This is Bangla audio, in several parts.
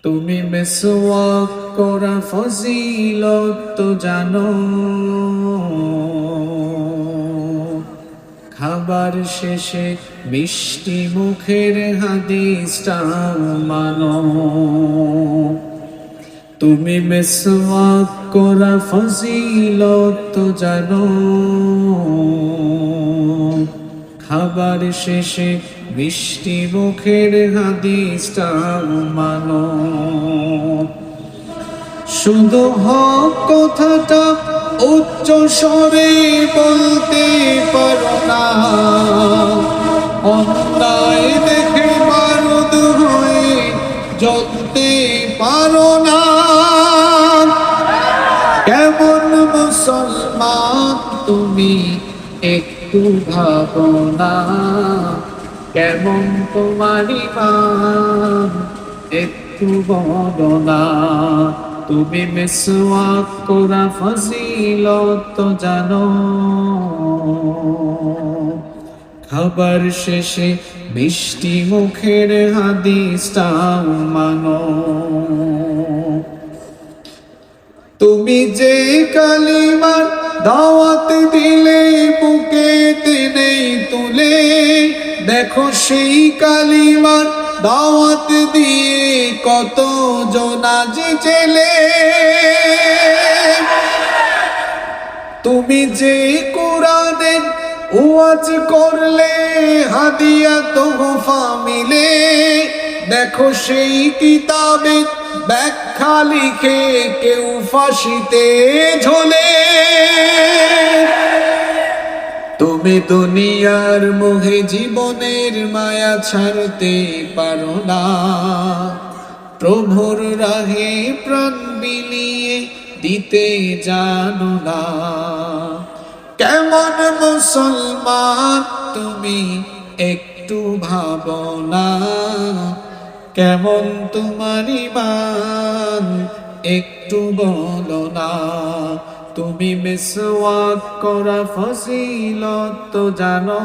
তুমি মিসওয়াক করা ফজিলত তো জানো, খাবার শেষে মিষ্টি মুখের হাদিসটাও মানো। তুমি মিসওয়াক করা ফজিলত তো জানো, খাবার শেষে মিষ্টি মুখের হাদিসটাও মানো। শুধু হক কথাটা উচ্চ স্বরে বলতে পারো না, অন্যায় দেখে বারুদ হয়ে জ্বলতে পারো না। কেমন মুসলমান তুমি একটু ভাবো না, কেমন তোমার ঈমান একটু বলো না। তুমি মিসওয়াক করা ফজিলত তো জানো, খাবার শেষে মিষ্টি মুখের হাদিসটাও মানো। তুমি যে কালিমার দাওয়াত দিলে বুকে নেই তুলে, দেখো সেই কালিমার দাওয়াত দিয়ে কত জনাজ জেলে। তুমি যে কোরআনের ওয়াজ করলে হাদিয়া তোহফা মিলে, দেখো সেই কিতাবে ব্যাখ্যা লিখে কেউ ফাঁসিতে ঝোলে। তুমি দুনিয়ার মোহে জীবনের মায়া ছাড়তে পারো না, প্রভুর রাহে প্রাণ বিলিয়ে দিতে জানো না। কেমন মুসলমান তুমি একটু ভাবো না, কেমন তোমার ঈমান একটু বলো না। তুমি মিসওয়াক করা ফজিলত তো জানো,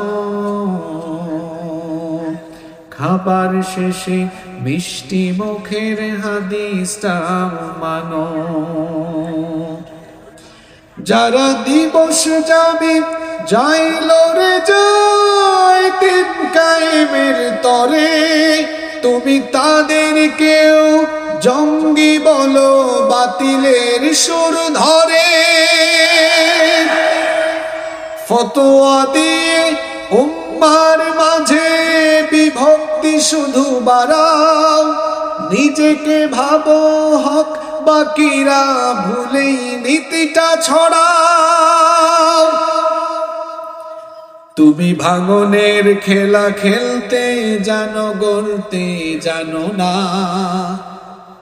খাবার শেষে মিষ্টি মুখের হাদিসটাও মানো। যারা দিবস যাবে যাইল রে যায় দিন কায়েমের তরে, তুমি তাদেরকেও জঙ্গি বলো বাতিলের সুর ধরে। ফতোয়া দিয়ে উম্মার মাঝে বিভক্তি শুধু বাড়াও, নিজেকে ভাবো হক বাকিরা ভুলেই নীতিটা ছড়াও। তুমি ভাঙনের খেলা খেলতে জানো, গড়তে জানো না।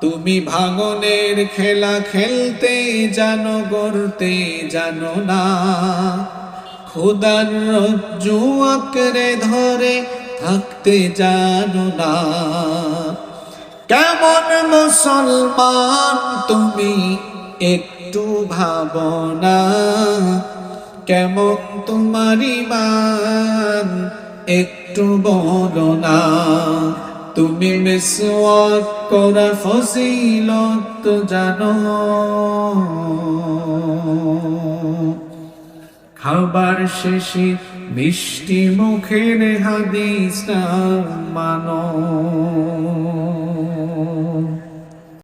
তুমি ভাঙনের খেলা খেলতে জানো, গড়তে জানো না। খোদার রজ্জু আঁকড়ে ধরে থাকতে জানো না। কেমন মুসলমান তুমি একটু ভাবো না, কেমন তোমার ঈমান একটু বলো না। তুমি মিসওয়াক করা ফজিলত তো জানো, খাবার শেষে মিষ্টি মুখের হাদিসটাও মানো।